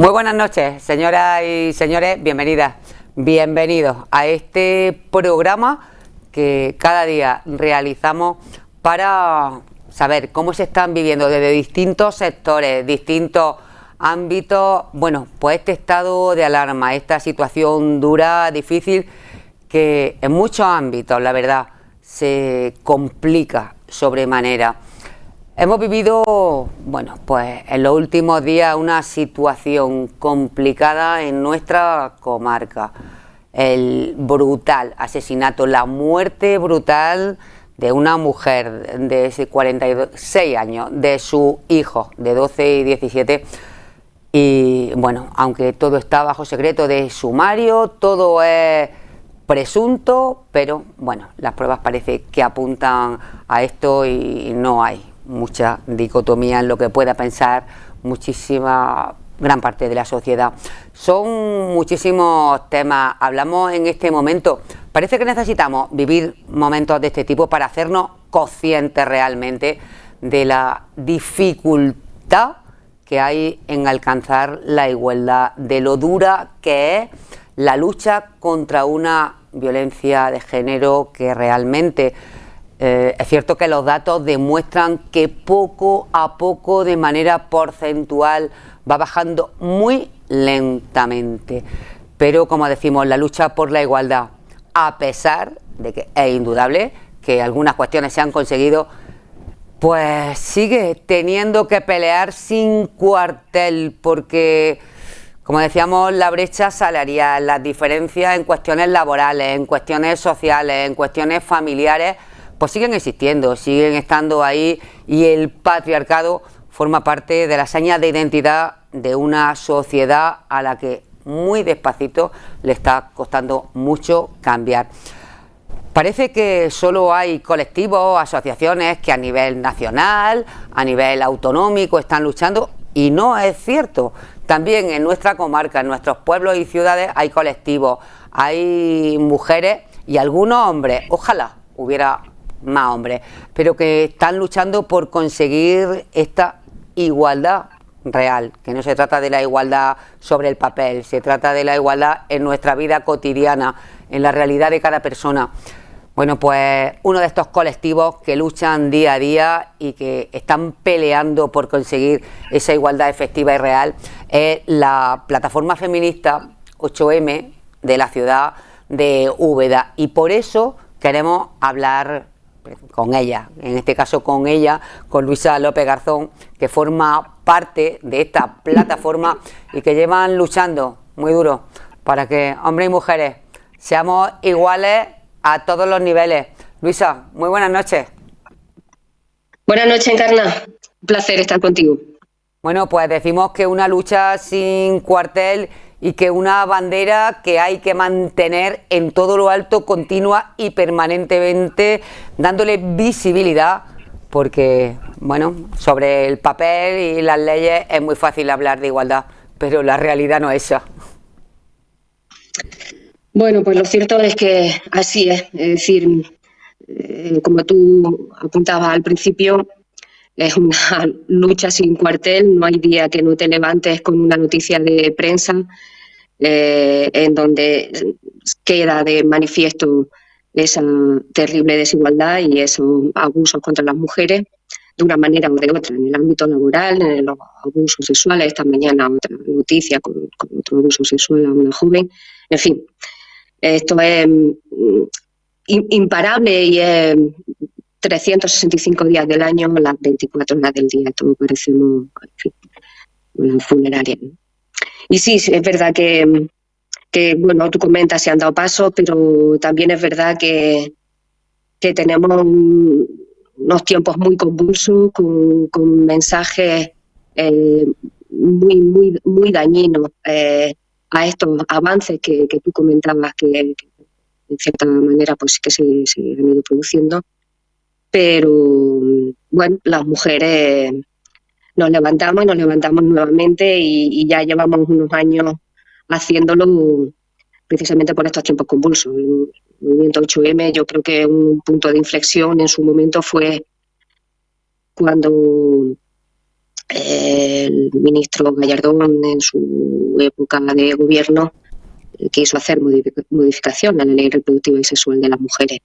Muy buenas noches, señoras y señores, bienvenidas, bienvenidos a este programa que cada día realizamos para saber cómo se están viviendo desde distintos sectores, distintos ámbitos, bueno, pues este estado de alarma, esta situación dura, difícil, que en muchos ámbitos, la verdad, se complica sobremanera. Hemos vivido, bueno, pues en los últimos días una situación complicada en nuestra comarca. El brutal asesinato, la muerte brutal de una mujer de 46 años, de su hijo de 12 y 17. Y bueno, aunque todo está bajo secreto de sumario, todo es presunto, pero bueno, las pruebas parece que apuntan a esto y no hay mucha dicotomía en lo que pueda pensar gran parte de la sociedad. Son muchísimos temas, hablamos en este momento, parece que necesitamos vivir momentos de este tipo para hacernos conscientes realmente de la dificultad que hay en alcanzar la igualdad, de lo dura que es la lucha contra una violencia de género que realmente es cierto que los datos demuestran que poco a poco, de manera porcentual, va bajando muy lentamente. Pero, como decimos, la lucha por la igualdad, a pesar de que es indudable que algunas cuestiones se han conseguido, pues sigue teniendo que pelear sin cuartel, porque, como decíamos, la brecha salarial, las diferencias en cuestiones laborales, en cuestiones sociales, en cuestiones familiares, pues siguen existiendo, siguen estando ahí, y el patriarcado forma parte de la seña de identidad de una sociedad a la que muy despacito le está costando mucho cambiar. Parece que solo hay colectivos, asociaciones que a nivel nacional, a nivel autonómico están luchando, y no es cierto. También en nuestra comarca, en nuestros pueblos y ciudades hay colectivos, hay mujeres y algunos hombres, ojalá hubiera más hombres, pero que están luchando por conseguir esta igualdad real, que no se trata de la igualdad sobre el papel, se trata de la igualdad en nuestra vida cotidiana, en la realidad de cada persona. Bueno, pues uno de estos colectivos que luchan día a día y que están peleando por conseguir esa igualdad efectiva y real es la plataforma feminista 8M de la ciudad de Úbeda, y por eso queremos hablar con ella, en este caso con Luisa López Garzón, que forma parte de esta plataforma y que llevan luchando muy duro para que hombres y mujeres seamos iguales a todos los niveles. Luisa, muy buenas noches. Buenas noches, Encarna. Un placer estar contigo. Bueno, pues decimos que una lucha sin cuartel y que una bandera que hay que mantener en todo lo alto, continua y permanentemente, dándole visibilidad, porque, bueno, sobre el papel y las leyes es muy fácil hablar de igualdad, pero la realidad no es esa. Bueno, pues lo cierto es que así es decir, como tú apuntabas al principio, es una lucha sin cuartel. No hay día que no te levantes con una noticia de prensa en donde queda de manifiesto esa terrible desigualdad y esos abusos contra las mujeres, de una manera o de otra, en el ámbito laboral, en los abusos sexuales. Esta mañana otra noticia con otro abuso sexual a una joven. En fin, esto es imparable y es 365 días del año, las 24 horas del día. Todo parecemos, en fin, una funeraria, ¿no? Y sí, es verdad que bueno, tú comentas, se han dado pasos, pero también es verdad que tenemos unos tiempos muy convulsos, con mensajes muy dañinos a estos avances que tú comentabas, que en cierta manera pues sí que se han ido produciendo. Pero bueno, las mujeres nos levantamos nuevamente y ya llevamos unos años haciéndolo precisamente por estos tiempos convulsos. El movimiento 8M, yo creo que un punto de inflexión en su momento fue cuando El ministro Gallardón, en su época de gobierno, quiso hacer modificación a la ley reproductiva y sexual de las mujeres.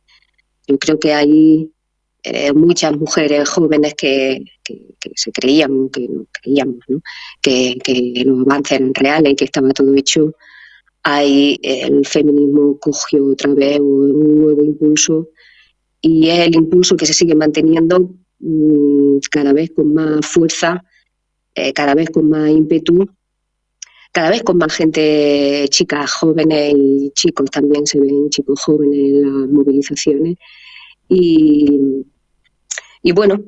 Yo creo que hay muchas mujeres jóvenes que se creían, que no creíamos, ¿no? Que los avances eran reales y que estaba todo hecho. Ahí el feminismo cogió otra vez un nuevo impulso y es el impulso que se sigue manteniendo cada vez con más fuerza, cada vez con más ímpetu, cada vez con más gente, chicas jóvenes y chicos, también se ven chicos jóvenes en las movilizaciones. Y bueno,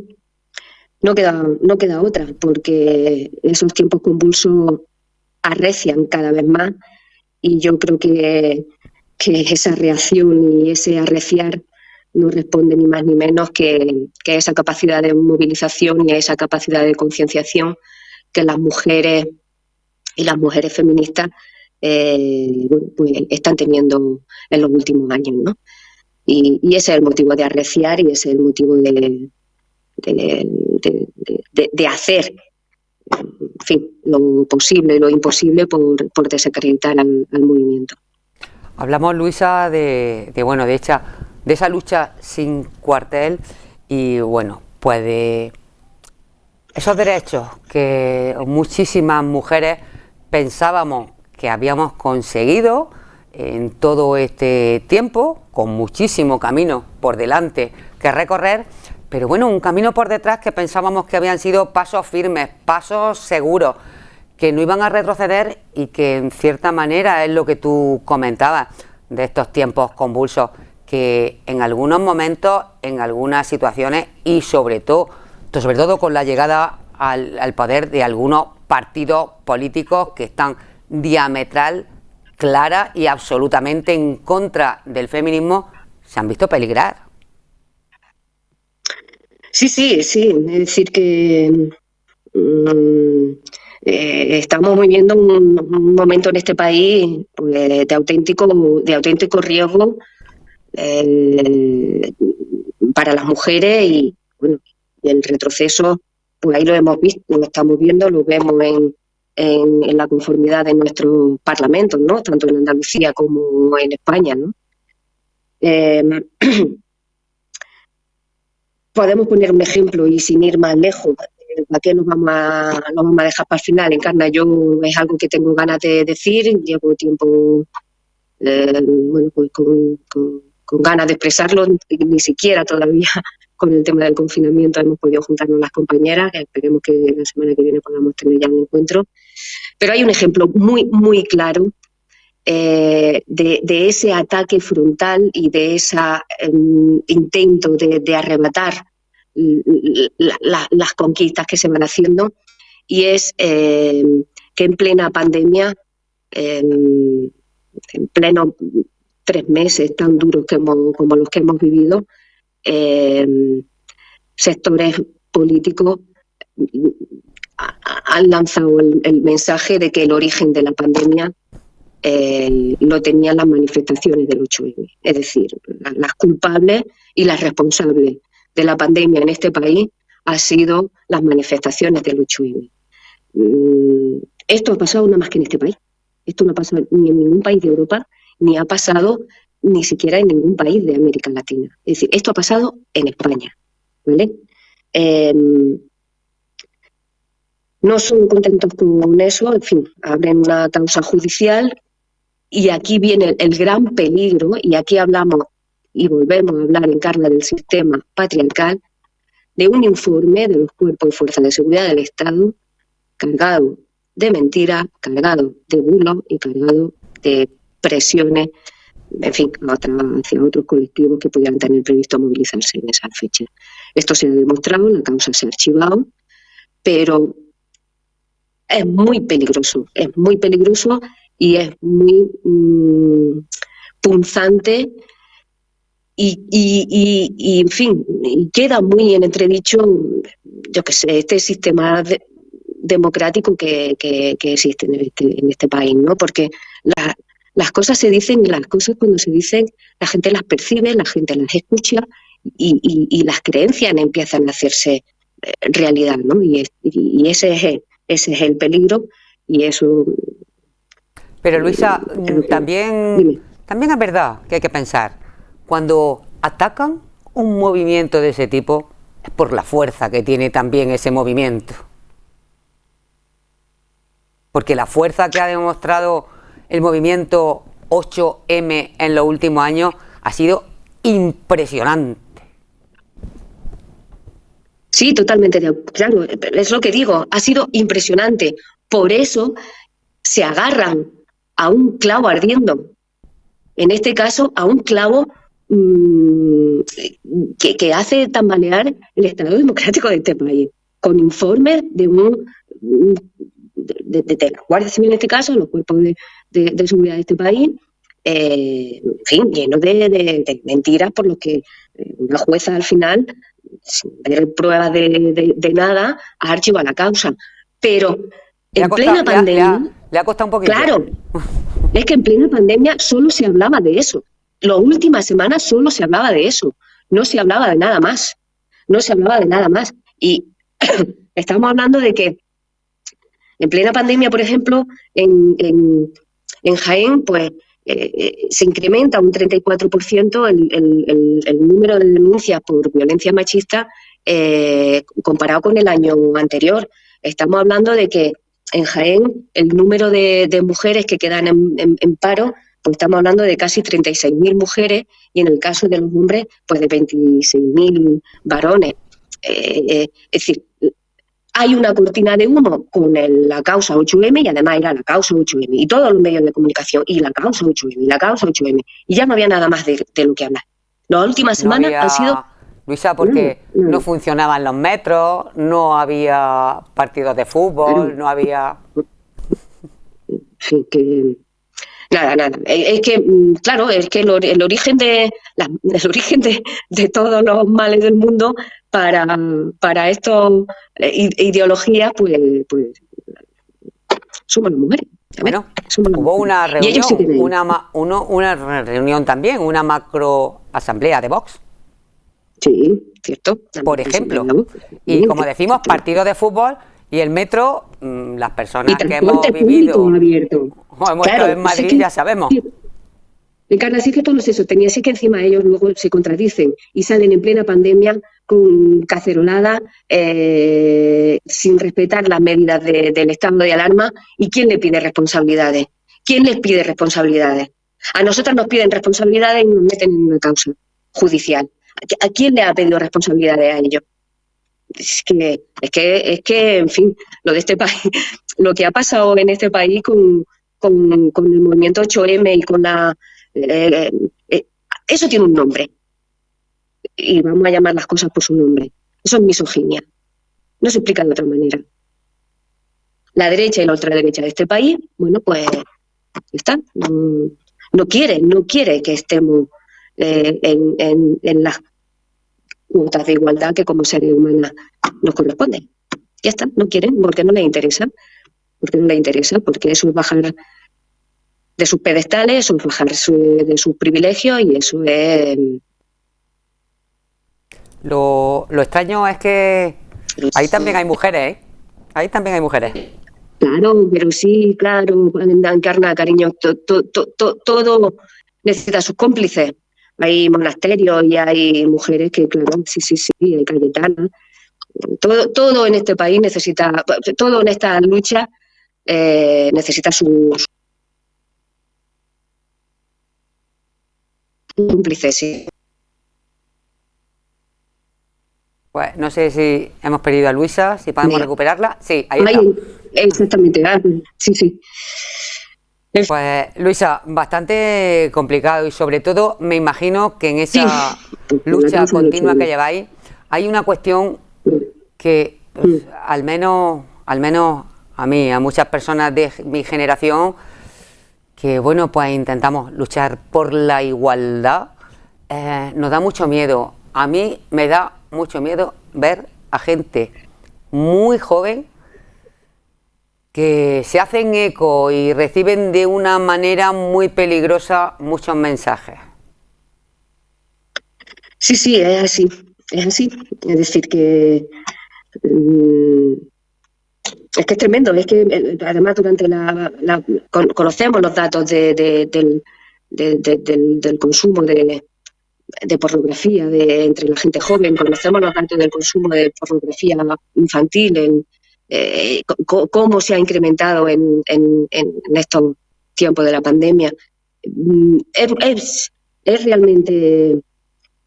no queda otra, porque esos tiempos convulsos arrecian cada vez más y yo creo que esa reacción y ese arreciar no responde ni más ni menos que esa capacidad de movilización y a esa capacidad de concienciación que las mujeres y las mujeres feministas pues están teniendo en los últimos años, ¿no? Y ese es el motivo de arreciar y ese es el motivo de hacer, en fin, lo posible y lo imposible por desacreditar al movimiento. Hablamos, Luisa, de esa lucha sin cuartel y, bueno, pues de esos derechos que muchísimas mujeres pensábamos que habíamos conseguido en todo este tiempo, con muchísimo camino por delante que recorrer, pero bueno, un camino por detrás que pensábamos que habían sido pasos firmes, pasos seguros, que no iban a retroceder y que en cierta manera es lo que tú comentabas de estos tiempos convulsos, que en algunos momentos, en algunas situaciones y sobre todo con la llegada al poder de algunos partidos políticos que están diametral, clara y absolutamente en contra del feminismo, se han visto peligrar. Sí, es decir que estamos viviendo un momento en este país pues, de auténtico riesgo para las mujeres y bueno, el retroceso, pues ahí lo hemos visto, lo estamos viendo, lo vemos en la conformidad de nuestros parlamentos, ¿no? Tanto en Andalucía como en España, ¿no? Podemos poner un ejemplo y sin ir más lejos. ¿Para qué nos vamos a dejar para el final? Encarna, yo es algo que tengo ganas de decir, llevo tiempo bueno, pues con ganas de expresarlo, ni siquiera todavía con el tema del confinamiento hemos podido juntarnos las compañeras, esperemos que la semana que viene podamos tener ya un encuentro. Pero hay un ejemplo muy, muy claro de ese ataque frontal y de ese intento de arrebatar las conquistas que se van haciendo, y es que en plena pandemia, en pleno 3 meses tan duros como los que hemos vivido, sectores políticos han lanzado el mensaje de que el origen de la pandemia lo tenían las manifestaciones del 8M. Es decir, las culpables y las responsables de la pandemia en este país han sido las manifestaciones del 8M. Esto ha pasado nada más que en este país. Esto no ha pasado ni en ningún país de Europa, ni ha pasado ni siquiera en ningún país de América Latina. Es decir, esto ha pasado en España, ¿vale? No son contentos con eso, en fin, abren una causa judicial y aquí viene el gran peligro, y aquí hablamos y volvemos a hablar en carne del sistema patriarcal, de un informe de los cuerpos y fuerzas de seguridad del Estado cargado de mentiras, cargado de bulos y cargado de presiones, en fin, hacia otros colectivos que pudieran tener previsto movilizarse en esa fecha. Esto se ha demostrado, la causa se ha archivado, pero es muy peligroso y es muy punzante y en fin, y queda muy en entredicho, yo qué sé, este sistema democrático que existe en este país, ¿no? Porque las cosas se dicen, y las cosas cuando se dicen la gente las percibe, la gente las escucha y las creencias empiezan a hacerse realidad, ¿no? Y ese es el peligro y eso... Pero Luisa, también es verdad que hay que pensar, cuando atacan un movimiento de ese tipo, es por la fuerza que tiene también ese movimiento. Porque la fuerza que ha demostrado el movimiento 8M en los últimos años ha sido impresionante. Sí, totalmente, claro, es lo que digo, ha sido impresionante. Por eso se agarran a un clavo ardiendo. En este caso, a un clavo que hace tambalear el Estado democrático de este país, con informes de la Guardia Civil, en este caso, los cuerpos de seguridad de este país, en fin, lleno de mentiras, por lo que una jueza al final, sin tener pruebas de nada, ha archivado la causa. Pero en plena pandemia... Le ha costado un poquito. Claro, es que en plena pandemia solo se hablaba de eso. Las últimas semanas solo se hablaba de eso. No se hablaba de nada más. No se hablaba de nada más. Y estamos hablando de que en plena pandemia, por ejemplo, en Jaén, pues se incrementa un 34% el número de denuncias por violencia machista comparado con el año anterior. Estamos hablando de que en Jaén el número de mujeres que quedan en paro, pues estamos hablando de casi 36.000 mujeres y en el caso de los hombres, pues de 26.000 varones. Es decir, hay una cortina de humo con la causa 8M y además era la causa 8M y todos los medios de comunicación y la causa 8M y la causa 8M y ya no había nada más de lo que hablar. Las últimas semanas han sido... Luisa, porque no funcionaban los metros, no había partidos de fútbol, no había... Sí, que... Nada. Es que, claro, es que el origen de todos los males del mundo para estas ideologías, pues somos las mujeres. Bueno, hubo una reunión, una reunión también, una macroasamblea de Vox. Sí, cierto. Por ejemplo, y como decimos, partidos de fútbol y el metro, las personas que hemos vivido, abierto. Hemos estado en Madrid, ya sabemos. Ricardo, así que todo es eso, tenía así que encima ellos luego se contradicen y salen en plena pandemia con caceroladas, sin respetar las medidas del estado de alarma. ¿Y quién le pide responsabilidades? ¿Quién les pide responsabilidades? A nosotras nos piden responsabilidades y nos meten en una causa judicial. ¿A quién le ha pedido responsabilidades a ellos? Es que, en fin, lo de este país, lo que ha pasado en este país con el movimiento 8M y con eso tiene un nombre. Y vamos a llamar las cosas por su nombre. Eso es misoginia. No se explica de otra manera. La derecha y la ultraderecha de este país, bueno, pues ya está. No quiere que estemos en las cuotas de igualdad que como seres humanos nos corresponden. Ya está, no quieren porque no les interesa. Porque eso es bajar de sus pedestales, eso es bajar de sus privilegios y eso es... Lo extraño es que ahí también hay mujeres, ¿eh? Ahí también hay mujeres. Claro, pero sí, claro, encarna, cariño, todo necesita sus cómplices. Hay monasterios y hay mujeres que, claro, sí, hay Cayetanas. Todo en este país necesita, todo en esta lucha necesita sus cómplices, sí. Pues no sé si hemos perdido a Luisa, si podemos recuperarla. Sí, ahí está. Exactamente, sí. Pues Luisa, bastante complicado y sobre todo me imagino que en esa lucha continua que lleváis hay una cuestión que al menos a mí, a muchas personas de mi generación, que bueno, pues intentamos luchar por la igualdad, nos da mucho miedo. A mí me da mucho miedo ver a gente muy joven que se hacen eco y reciben de una manera muy peligrosa muchos mensajes. Sí, es así. Es decir, que mm, es que es tremendo, es que además durante conocemos los datos del consumo de pornografía entre la gente joven, conocemos los datos del consumo de pornografía infantil, cómo se ha incrementado en estos tiempos de la pandemia. Es realmente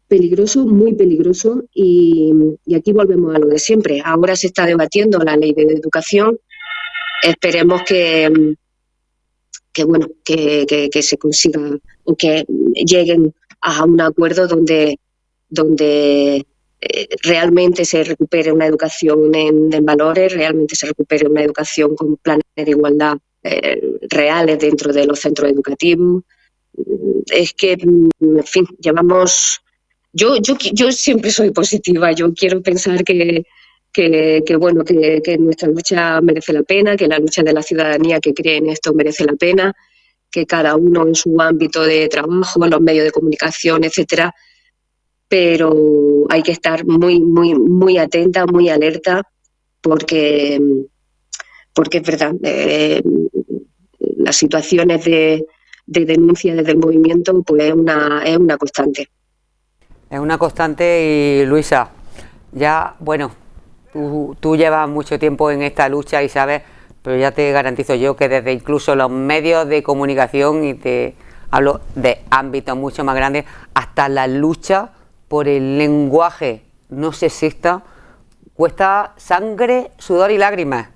peligroso, muy peligroso, y aquí volvemos a lo de siempre. Ahora se está debatiendo la ley de educación. Esperemos que se consiga o que lleguen a un acuerdo donde realmente se recupere una educación en valores, realmente se recupere una educación con planes de igualdad reales dentro de los centros educativos. Es que, en fin, llevamos... Yo siempre soy positiva, yo quiero pensar que nuestra lucha merece la pena, que la lucha de la ciudadanía que cree en esto merece la pena, que cada uno en su ámbito de trabajo, en los medios de comunicación, etcétera, pero hay que estar muy, muy, muy atenta, muy alerta, porque es verdad, las situaciones de denuncia desde el movimiento pues es una constante. Es una constante y Luisa, ya, bueno, tú llevas mucho tiempo en esta lucha y sabes, pero ya te garantizo yo que desde incluso los medios de comunicación, y te hablo de ámbitos mucho más grandes, hasta la lucha por el lenguaje no sexista, cuesta sangre, sudor y lágrimas.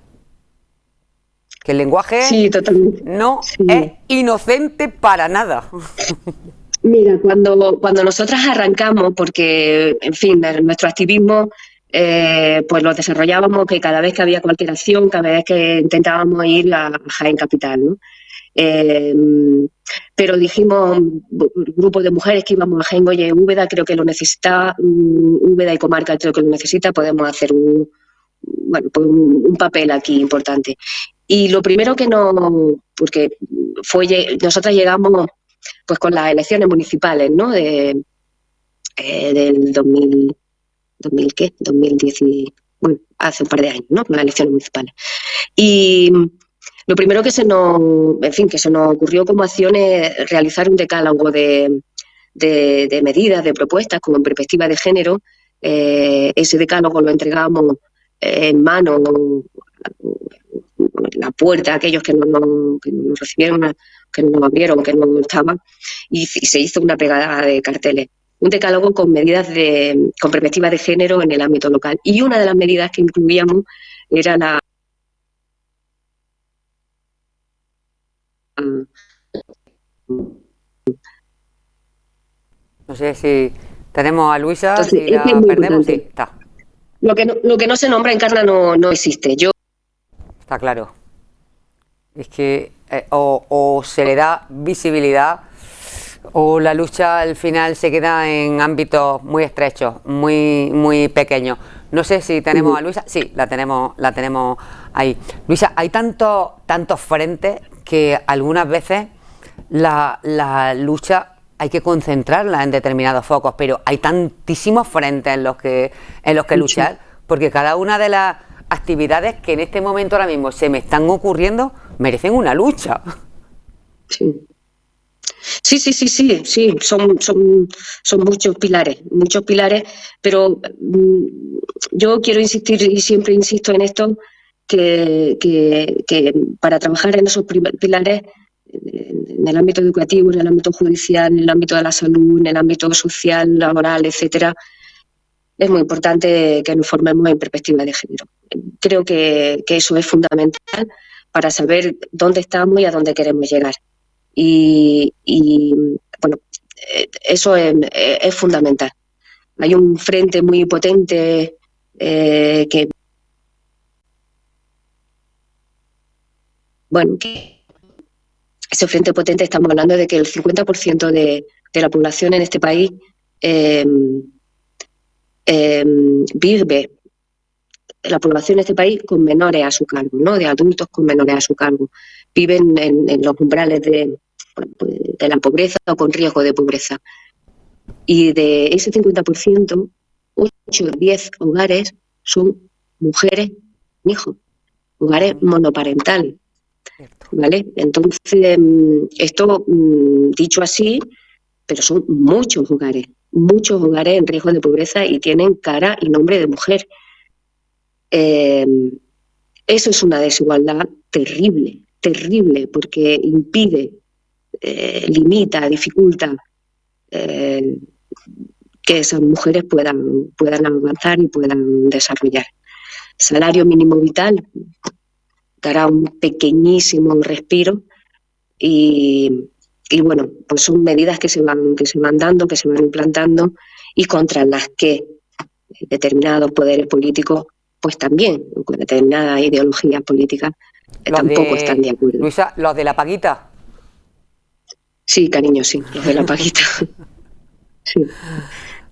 Que el lenguaje sí, totalmente. No es inocente para nada. Mira, cuando nosotras arrancamos, porque, en fin, nuestro activismo, pues lo desarrollábamos que cada vez que había cualquier acción, cada vez que intentábamos ir a Jaén Capital, ¿no? Pero dijimos, grupo de mujeres que íbamos a Jaén, oye, Úbeda creo que lo necesita, Úbeda y comarca creo que lo necesita, podemos hacer un papel aquí importante. Y lo primero que porque nosotras llegamos pues con las elecciones municipales, ¿no? Del 2010, bueno, hace un par de años, ¿no? Con las elecciones municipales. Y lo primero que se nos ocurrió como acción es realizar un decálogo de medidas, de propuestas, como en perspectiva de género. Ese decálogo lo entregamos en mano, en la puerta, a aquellos que no nos recibieron, que no nos abrieron, que no estaban, y se hizo una pegada de carteles. Un decálogo con medidas con perspectiva de género en el ámbito local. Y una de las medidas que incluíamos era la... No sé si tenemos a Luisa, Entonces, si la perdemos, sí, está. Lo que no se nombra en Encarna no existe. Está claro. Es que o se le da visibilidad o la lucha al final se queda en ámbitos muy estrechos, muy, muy pequeños. No sé si tenemos a Luisa. Sí, la tenemos ahí. Luisa, hay tantos frentes que algunas veces la lucha hay que concentrarla en determinados focos, pero hay tantísimos frentes en los que luchar, porque cada una de las actividades que en este momento ahora mismo se me están ocurriendo merecen una lucha. Sí, son muchos pilares, pero yo quiero insistir y siempre insisto en esto, que para trabajar en esos pilares, en el ámbito educativo, en el ámbito judicial, en el ámbito de la salud, en el ámbito social, laboral, etcétera, es muy importante que nos formemos en perspectiva de género. Creo que eso es fundamental para saber dónde estamos y a dónde queremos llegar. Y bueno, eso es fundamental. Hay un frente muy potente que ese frente potente, estamos hablando de que el 50% de la población en este país vive, la población de este país con menores a su cargo, ¿no? De adultos con menores a su cargo. Viven en los umbrales de la pobreza o con riesgo de pobreza. Y de ese 50%, 8 o 10 hogares son mujeres, hijos, hogares monoparentales, Cierto. ¿vale? Entonces, esto, dicho así, pero son muchos hogares en riesgo de pobreza y tienen cara y nombre de mujer. Eso es una desigualdad terrible, terrible, porque impide, limita, dificulta que esas mujeres puedan avanzar y puedan desarrollar. Salario mínimo vital dará un pequeñísimo respiro y bueno, pues son medidas que se van dando, que se van implantando y contra las que determinados poderes políticos, pues también, con determinadas ideologías políticas, tampoco están de acuerdo. Luisa, los de la paguita. Sí, cariño, sí, los de la paguita. Sí.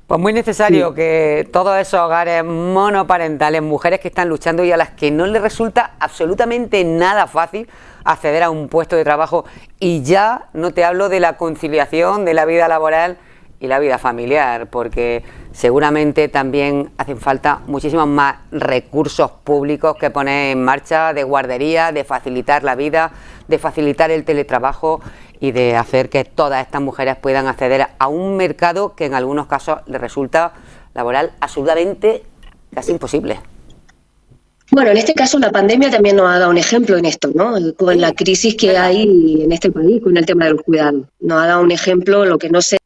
Pues muy necesario que todos esos hogares monoparentales, mujeres que están luchando y a las que no les resulta absolutamente nada fácil acceder a un puesto de trabajo, y ya no te hablo de la conciliación de la vida laboral y la vida familiar, porque seguramente también hacen falta muchísimos más recursos públicos que poner en marcha, de guardería, de facilitar la vida, de facilitar el teletrabajo y de hacer que todas estas mujeres puedan acceder a un mercado que en algunos casos les resulta laboral absolutamente casi imposible. Bueno, en este caso la pandemia también nos ha dado un ejemplo en esto, ¿no? Con la crisis que hay en este país con el tema de los cuidados. Nos ha dado un ejemplo, lo que no sé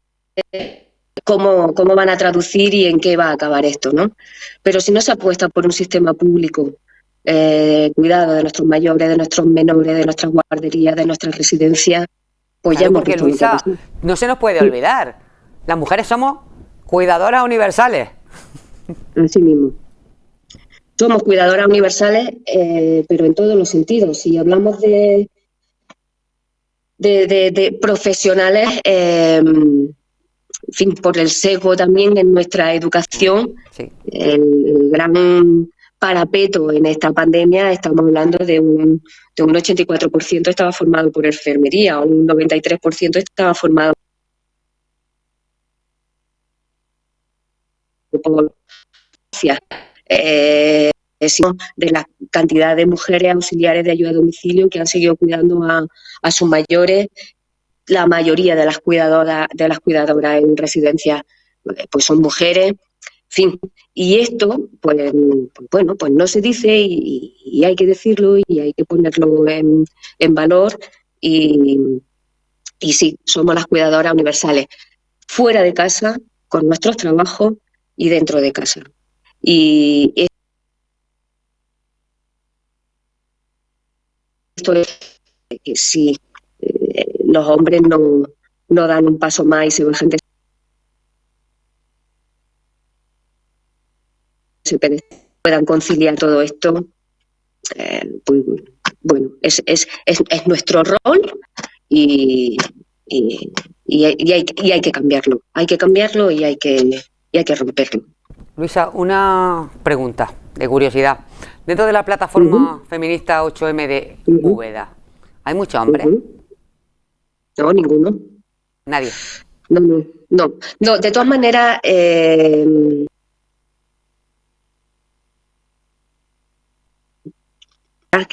cómo van a traducir y en qué va a acabar esto, ¿no? Pero si no se apuesta por un sistema público, cuidado de nuestros mayores, de nuestros menores, de nuestras guarderías, de nuestras residencias, pues ya hemos porque visto Luisa, lo que pasa. no se nos puede olvidar, las mujeres somos cuidadoras universales. Así mismo. Somos cuidadoras universales, pero en todos los sentidos. Si hablamos de profesionales, en fin, por el sesgo también en nuestra educación, Sí. el gran parapeto en esta pandemia, estamos hablando de un 84% estaba formado por enfermería, un 93% estaba formado por ciencia. De la cantidad de mujeres auxiliares de ayuda a domicilio que han seguido cuidando a sus mayores, la mayoría de las cuidadoras en residencias pues son mujeres, en fin, y esto pues bueno, pues no se dice y hay que decirlo y hay que ponerlo en valor y sí, somos las cuidadoras universales, fuera de casa, con nuestros trabajos y dentro de casa. Y esto es que si los hombres no dan un paso más y se bajan de ese pedestal, puedan conciliar todo esto, pues bueno, es nuestro rol y hay que cambiarlo. Hay que cambiarlo y hay que romperlo. Luisa, una pregunta de curiosidad. Dentro de la plataforma feminista 8M de Úbeda, ¿hay muchos hombres? No, ninguno. Nadie. No, de todas maneras, que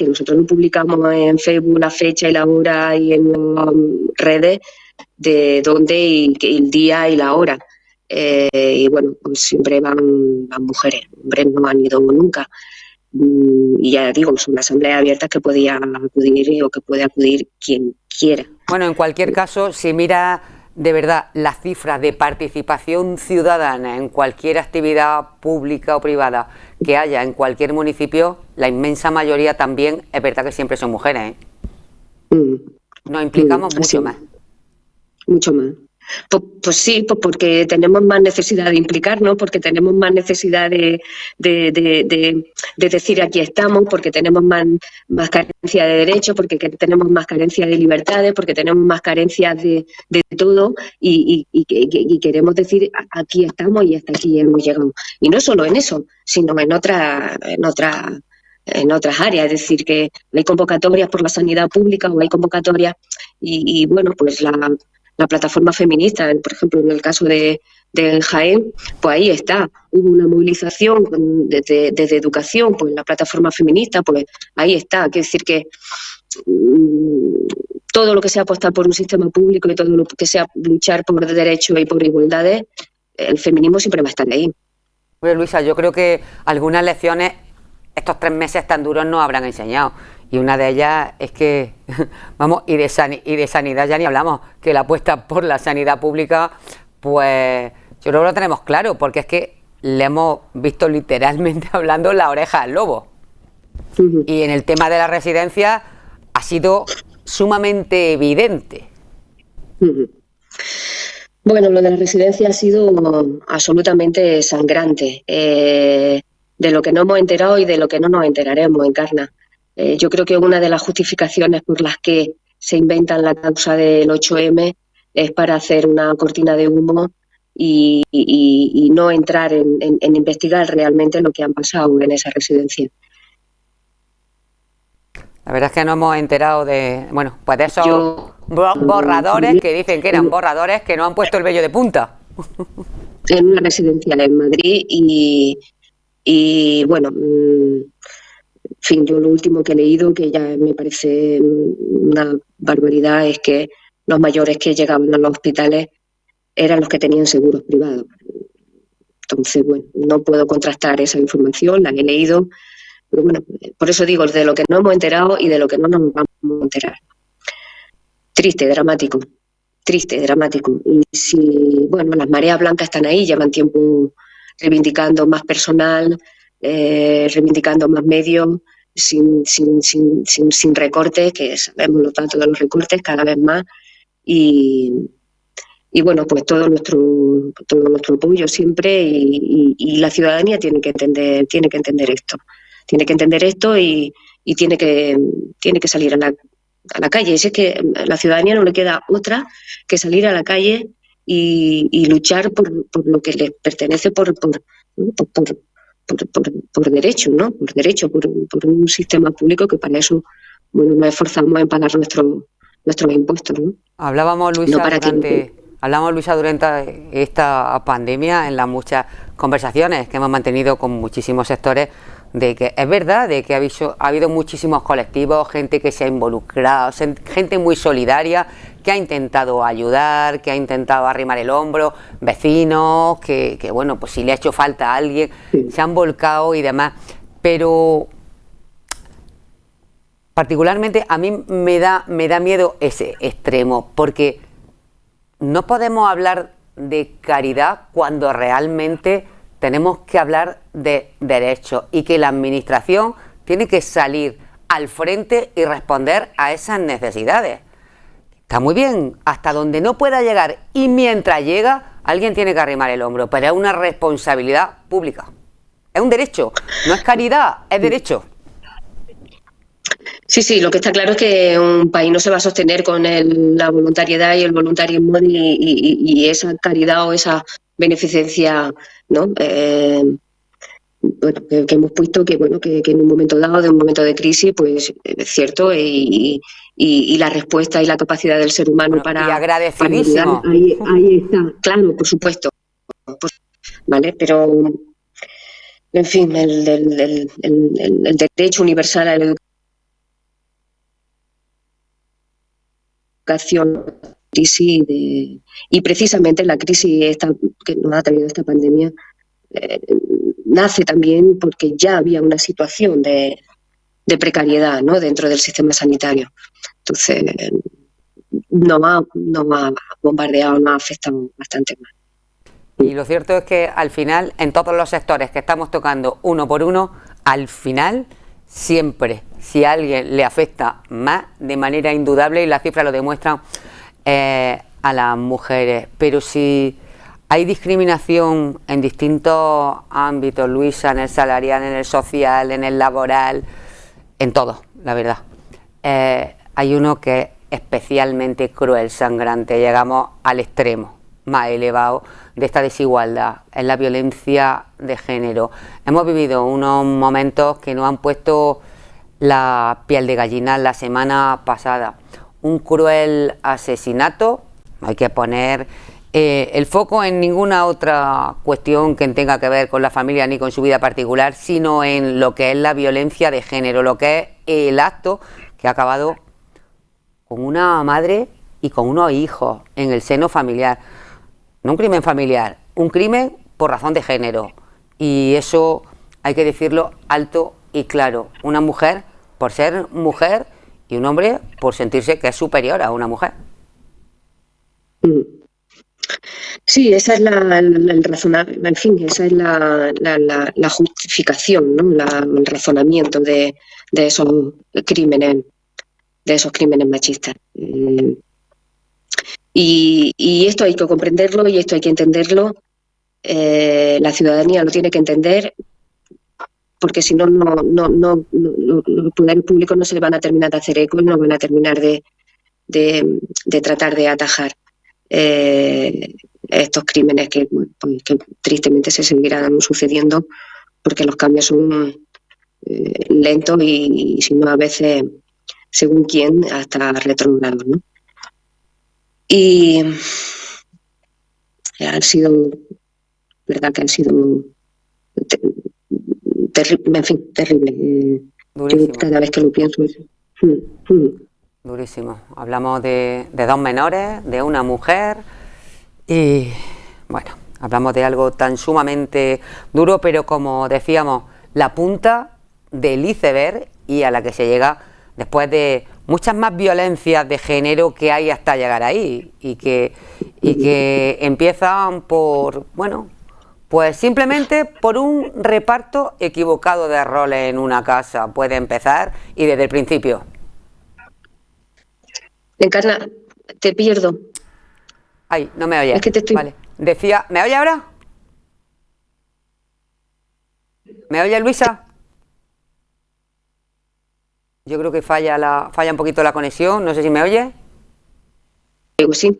nosotros no publicamos en Facebook la fecha y la hora y en redes de dónde y el día y la hora. Y bueno, pues siempre van mujeres, hombres no han ido nunca. Y ya digo, son asambleas abiertas que podía acudir o que puede acudir quien quiera. Bueno, en cualquier caso, si mira de verdad las cifras de participación ciudadana en cualquier actividad pública o privada que haya en cualquier municipio, la inmensa mayoría también es verdad que siempre son mujeres, ¿eh? Nos implicamos mucho más. Mucho más. Pues sí, pues porque tenemos más necesidad de implicarnos, porque tenemos más necesidad de decir aquí estamos, porque tenemos más carencia de derechos, porque tenemos más carencia de libertades, porque tenemos más carencias de todo y queremos decir aquí estamos y hasta aquí hemos llegado. Y no solo en eso, sino en otras áreas, es decir, que hay convocatorias por la sanidad pública o hay convocatorias y bueno, pues la plataforma feminista, por ejemplo, en el caso de Jaén, pues ahí está, hubo una movilización desde educación, pues la plataforma feminista, pues ahí está, quiere decir que todo lo que sea apostar por un sistema público y todo lo que sea luchar por derechos y por igualdades, el feminismo siempre va a estar ahí. Oye, Luisa, yo creo que algunas lecciones estos 3 meses tan duros nos habrán enseñado. Y una de ellas es que, vamos, y de sanidad ya ni hablamos, que la apuesta por la sanidad pública, pues yo creo que lo tenemos claro, porque es que le hemos visto literalmente hablando la oreja al lobo. Y en el tema de la residencia ha sido sumamente evidente. Bueno, lo de la residencia ha sido absolutamente sangrante. De lo que no hemos enterado y de lo que no nos enteraremos, Encarna. Yo creo que una de las justificaciones por las que se inventan la causa del 8M es para hacer una cortina de humo y no entrar en investigar realmente lo que han pasado en esa residencia. La verdad es que no hemos enterado de, bueno, pues de esos borradores que dicen que eran borradores que no han puesto el vello de punta. En una residencial en Madrid y bueno, en fin, yo lo último que he leído, que ya me parece una barbaridad, es que los mayores que llegaban a los hospitales eran los que tenían seguros privados. Entonces, bueno, no puedo contrastar esa información, la he leído, pero bueno, por eso digo, de lo que no hemos enterado y de lo que no nos vamos a enterar. Triste, dramático. Y si, bueno, las mareas blancas están ahí, llevan tiempo reivindicando más personal, reivindicando más medios, sin recortes, que sabemos los datos de los recortes cada vez más, y bueno, pues todo nuestro apoyo siempre, y la ciudadanía tiene que entender esto. Tiene que entender esto y tiene que salir a la calle. Y es que a la ciudadanía no le queda otra que salir a la calle y luchar por lo que les pertenece por derecho, ¿no? Por derecho, por un sistema público que para eso, bueno, nos esforzamos en pagar nuestros impuestos, ¿no? Hablábamos, Luisa, durante esta pandemia, en las muchas conversaciones que hemos mantenido con muchísimos sectores, de que es verdad, de que ha habido muchísimos colectivos, gente que se ha involucrado, gente muy solidaria, que ha intentado ayudar, que ha intentado arrimar el hombro, vecinos, que bueno, pues si le ha hecho falta a alguien, se han volcado y demás. Pero particularmente a mí me da miedo ese extremo, porque no podemos hablar de caridad cuando realmente tenemos que hablar de derechos y que la administración tiene que salir al frente y responder a esas necesidades. Está muy bien, hasta donde no pueda llegar, y mientras llega, alguien tiene que arrimar el hombro, pero es una responsabilidad pública. Es un derecho, no es caridad, es derecho. Sí, lo que está claro es que un país no se va a sostener con la voluntariedad y el voluntarismo y esa caridad o esa beneficencia, ¿no? Bueno, que hemos puesto que en un momento dado, de un momento de crisis, pues es cierto, y la respuesta y la capacidad del ser humano y agradecidísimo. para ayudar, ahí está, claro, por supuesto, ¿vale? Pero, en fin, el derecho universal a la educación, crisis y precisamente la crisis esta que nos ha traído esta pandemia nace también porque ya había una situación de precariedad, ¿no?, dentro del sistema sanitario. Entonces nos ha bombardeado, nos ha afectado bastante más. Y lo cierto es que al final, en todos los sectores que estamos tocando uno por uno, al final siempre, si a alguien le afecta más, de manera indudable, y las cifras lo demuestran, a las mujeres. Pero si hay discriminación en distintos ámbitos, Luisa, en el salarial, en el social, en el laboral, en todo, la verdad. Hay uno que es especialmente cruel, sangrante, llegamos al extremo más elevado de esta desigualdad, es la violencia de género. Hemos vivido unos momentos que nos han puesto la piel de gallina la semana pasada. Un cruel asesinato No hay que poner el foco en ninguna otra cuestión que tenga que ver con la familia ni con su vida particular, sino en lo que es la violencia de género, lo que es el acto que ha acabado con una madre y con unos hijos en el seno familiar. No un crimen familiar, un crimen por razón de género. Y eso hay que decirlo alto y claro. Una mujer por ser mujer y un hombre por sentirse que es superior a una mujer. Sí, esa es el razonamiento, en fin, esa es la justificación, ¿no? El razonamiento de esos crímenes machistas. Y esto hay que comprenderlo y esto hay que entenderlo. La ciudadanía lo tiene que entender, porque si no, los poderes públicos no se le van a terminar de hacer eco y no van a terminar de tratar de atajar estos crímenes que tristemente se seguirán sucediendo, porque los cambios son lentos y si no a veces, según quién, hasta retrógrados, ¿no? Y han sido, verdad que han sido en fin, terrible. Yo cada vez que lo pienso durísimo. Hablamos de dos menores, de una mujer y bueno, hablamos de algo tan sumamente duro, pero como decíamos, la punta del iceberg y a la que se llega después de muchas más violencias de género que hay hasta llegar ahí y que empiezan por, bueno, pues simplemente por un reparto equivocado de roles en una casa. Puede empezar y desde el principio. Encarna, te pierdo. Ay, no me oyes. Es que te estoy... Vale. Decía, ¿me oye ahora? ¿Me oye, Luisa? Yo creo que falla un poquito la conexión. No sé si me oye. Sí.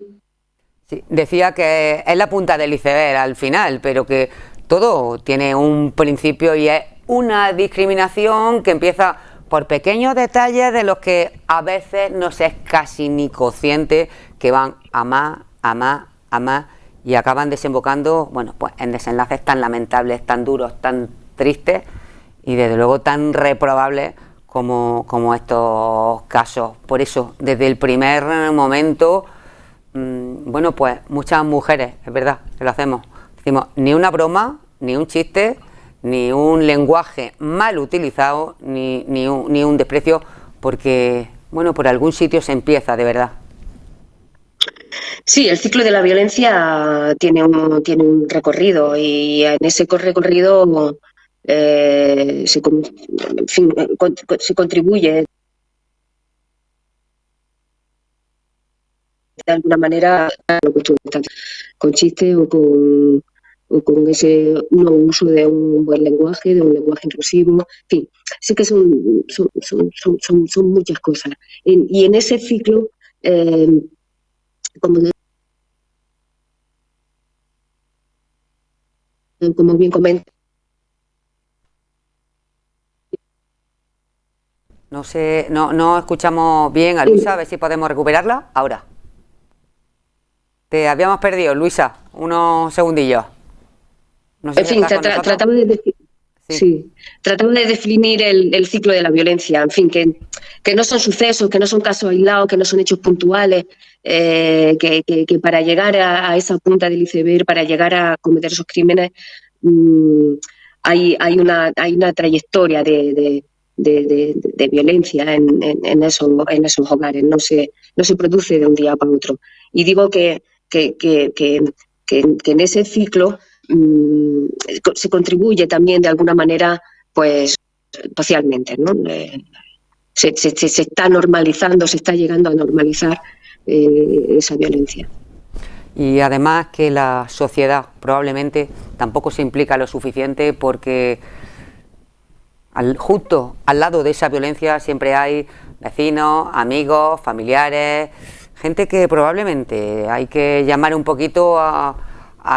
Sí, decía que es la punta del iceberg al final, pero que todo tiene un principio y es una discriminación que empieza por pequeños detalles de los que a veces no se es casi ni consciente, que van a más y acaban desembocando, bueno, pues en desenlaces tan lamentables, tan duros, tan tristes y desde luego tan reprobables como estos casos. Por eso, desde el primer momento, bueno, pues muchas mujeres, es verdad que lo hacemos, decimos ni una broma, ni un chiste, ni un lenguaje mal utilizado, ni un desprecio, porque, bueno, por algún sitio se empieza, de verdad. Sí, el ciclo de la violencia tiene un recorrido y en ese recorrido se contribuye de alguna manera a lo que tú estás, con chistes o con ese no uso de un buen lenguaje, de un lenguaje inclusivo, en fin, sí que son muchas cosas. Y en ese ciclo, como bien comenta. No sé, no escuchamos bien a Luisa, a ver si podemos recuperarla ahora. Te habíamos perdido, Luisa, unos segundillos. No sé en fin, tratamos de definir el ciclo de la violencia, en fin, que no son sucesos, que no son casos aislados, que no son hechos puntuales, que para llegar a esa punta del iceberg, para llegar a cometer esos crímenes, hay una trayectoria de violencia en esos hogares, no se produce de un día para otro. Y digo que en ese ciclo se contribuye también de alguna manera, pues socialmente, ¿no? Se está normalizando, se está llegando a normalizar esa violencia. Y además que la sociedad probablemente tampoco se implica lo suficiente porque justo al lado de esa violencia siempre hay vecinos, amigos, familiares, gente que probablemente hay que llamar un poquito a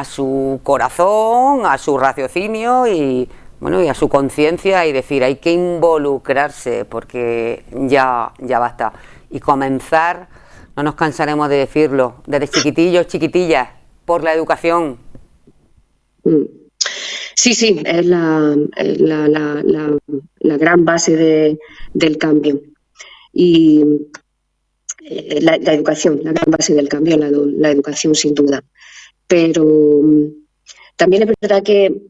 su corazón, a su raciocinio y bueno, y a su conciencia y decir, hay que involucrarse porque ya basta. Y comenzar no nos cansaremos de decirlo, desde chiquitillos, chiquitillas, por la educación. Sí, sí, es la gran base del cambio. Y la educación, la gran base del cambio, la educación sin duda. Pero también es verdad que,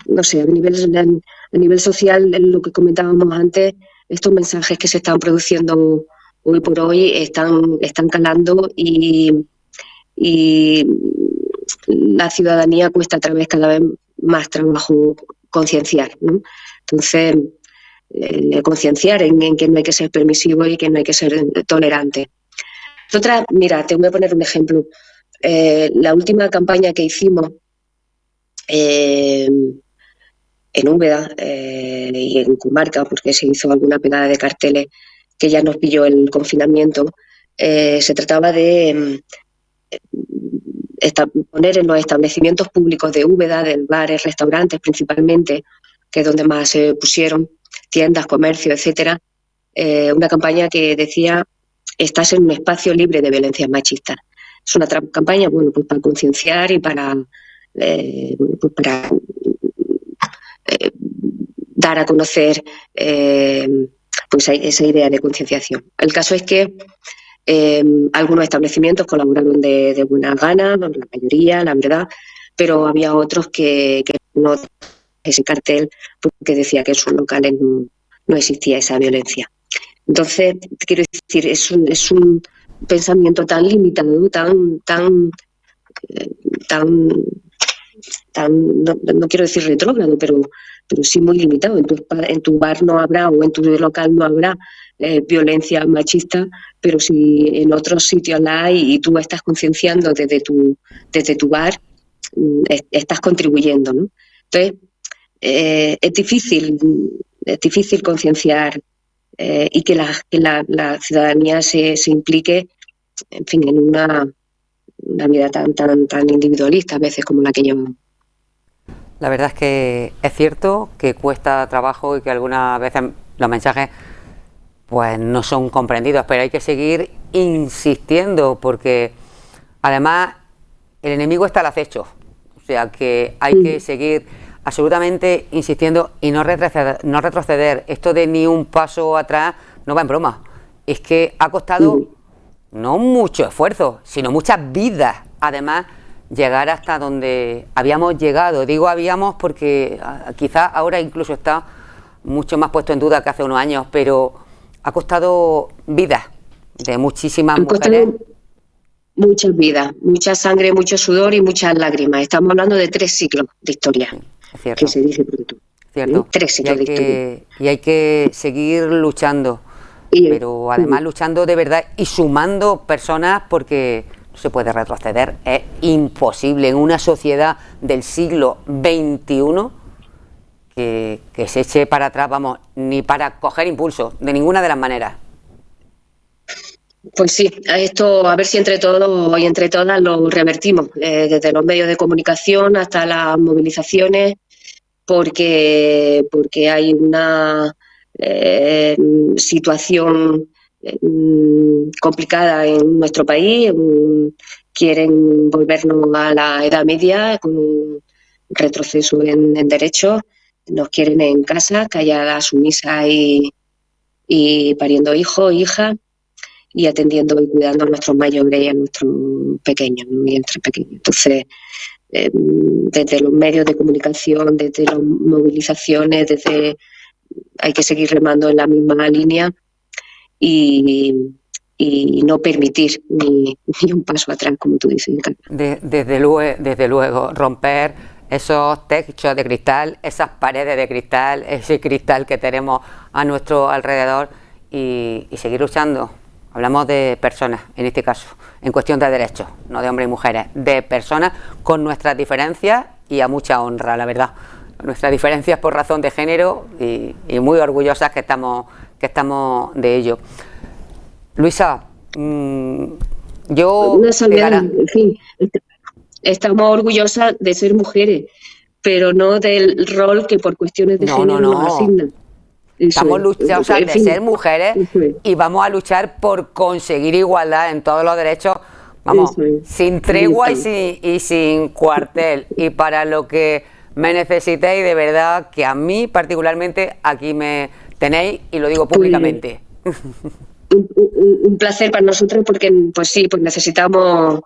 no sé, a nivel social, lo que comentábamos antes, estos mensajes que se están produciendo hoy por hoy están calando y la ciudadanía cuesta otra vez cada vez más trabajo concienciar, ¿no? Entonces, concienciar en que no hay que ser permisivo y que no hay que ser tolerante. Otra, mira, te voy a poner un ejemplo. La última campaña que hicimos en Úbeda y en Comarca, porque se hizo alguna pegada de carteles que ya nos pilló el confinamiento, se trataba de poner en los establecimientos públicos de Úbeda, de bares, restaurantes principalmente, que es donde más se pusieron, tiendas, comercio, etcétera, una campaña que decía: estás en un espacio libre de violencias machistas. Es una campaña, bueno, pues para concienciar y para dar a conocer pues esa idea de concienciación. El caso es que algunos establecimientos colaboraron de buena gana, la mayoría, la verdad, pero había otros que no, ese cartel, porque decía que en sus locales no existía esa violencia. Entonces, quiero decir, es un pensamiento tan limitado, tan no quiero decir retrógrado, pero sí muy limitado. En tu bar no habrá, o en tu local no habrá violencia machista, pero si en otros sitios la hay y tú estás concienciando desde tu bar, estás contribuyendo, ¿no? Entonces, es difícil concienciar y que la ciudadanía se implique, en fin, en una vida tan individualista a veces como la que llevamos. La verdad es que es cierto que cuesta trabajo y que algunas veces los mensajes pues no son comprendidos, pero hay que seguir insistiendo, porque además el enemigo está al acecho, o sea que hay que seguir absolutamente insistiendo y no retroceder. Esto de ni un paso atrás no va en broma, es que ha costado no mucho esfuerzo, sino muchas vidas, además, llegar hasta donde habíamos llegado. Digo habíamos porque quizá ahora incluso está mucho más puesto en duda que hace unos años, pero ha costado vidas de muchísimas mujeres. Muchas vidas, mucha sangre, mucho sudor y muchas lágrimas. Estamos hablando de 3 siglos de historia, que se dice pronto. Cierto. 3 siglos de historia. Y hay que seguir luchando, pero además luchando de verdad y sumando personas, porque no se puede retroceder, es imposible en una sociedad del siglo XXI que se eche para atrás, vamos, ni para coger impulso, de ninguna de las maneras. Pues sí, esto a ver si entre todos y entre todas lo revertimos, desde los medios de comunicación hasta las movilizaciones, porque hay una situación complicada en nuestro país. Quieren volvernos a la Edad Media con un retroceso en derechos. Nos quieren en casa, calladas, sumisas y pariendo hijos, hijas, y atendiendo y cuidando a nuestros mayores y a nuestros pequeños, ¿no? Y entre pequeños. Entonces, desde los medios de comunicación, desde las movilizaciones, hay que seguir remando en la misma línea y no permitir ni un paso atrás, como tú dices. Desde luego, romper esos techos de cristal, esas paredes de cristal, ese cristal que tenemos a nuestro alrededor y seguir luchando. Hablamos de personas, en este caso, en cuestión de derechos, no de hombres y mujeres, de personas con nuestras diferencias y a mucha honra, la verdad. Nuestras diferencias por razón de género y muy orgullosas que estamos de ello. Luisa, yo... En fin, estamos orgullosas de ser mujeres, pero no del rol que por cuestiones de género nos asignan. Estamos luchando, En de fin, ser mujeres, eso es, y vamos a luchar por conseguir igualdad en todos los derechos, vamos, eso es. sin Ahí tregua estamos. y sin cuartel. Y para lo que me necesitéis, de verdad, que a mí particularmente aquí me tenéis, y lo digo Pues públicamente. un placer para nosotros porque, pues sí, pues necesitamos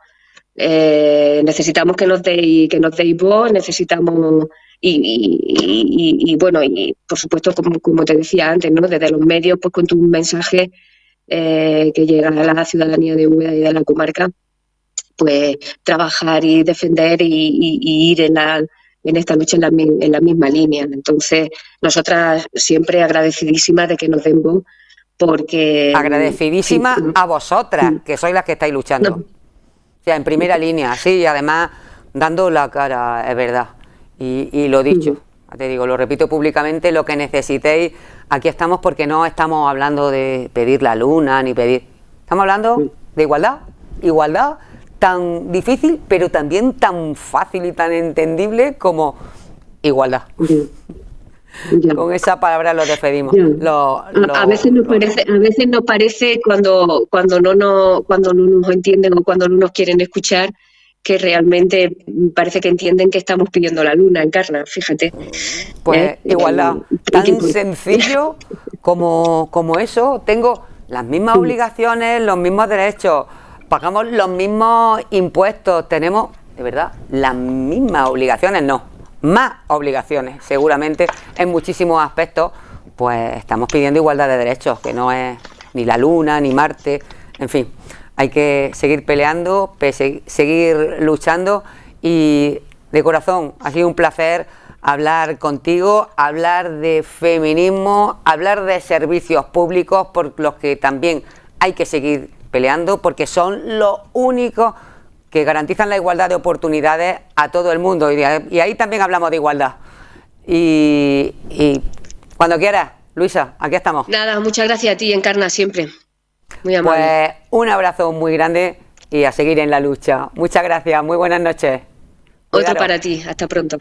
que nos deis voz, necesitamos bueno, y por supuesto, como te decía antes, ¿no? Desde los medios, pues con tu mensaje que llega a la ciudadanía de Úbeda y de la comarca, pues trabajar y defender y ir en esta lucha en la misma línea. Entonces, nosotras siempre agradecidísimas de que nos den voz, porque sí, Agradecidísima a vosotras, que sois las que estáis luchando. no, O sea, en primera línea, sí, y además dando la cara, es verdad. Y lo dicho, te digo, lo repito públicamente, lo que necesitéis, aquí estamos, porque no estamos hablando de pedir la luna ni pedir. Estamos hablando de igualdad. Igualdad tan difícil, pero también tan fácil y tan entendible como igualdad. ya. Con esa palabra lo despedimos. Ya. A veces nos parece cuando no nos entienden o cuando no nos quieren escuchar, que realmente parece que entienden que estamos pidiendo la luna, Encarna, fíjate. Pues igualdad, Y que, tan sencillo como eso. Tengo las mismas obligaciones, los mismos derechos, pagamos los mismos impuestos, tenemos, de verdad, las mismas obligaciones, no, más obligaciones, seguramente en muchísimos aspectos. Pues estamos pidiendo igualdad de derechos, que no es ni la luna, ni Marte, en fin. Hay que seguir peleando, seguir luchando, y de corazón ha sido un placer hablar contigo, hablar de feminismo, hablar de servicios públicos por los que también hay que seguir peleando, porque son los únicos que garantizan la igualdad de oportunidades a todo el mundo, y ahí también hablamos de igualdad. Y cuando quieras, Luisa, aquí estamos. nada, muchas gracias a ti, Encarna, siempre. Muy amable. Pues un abrazo muy grande y a seguir en la lucha. Muchas gracias, muy buenas noches. Otro Cuidaros. para ti, hasta pronto.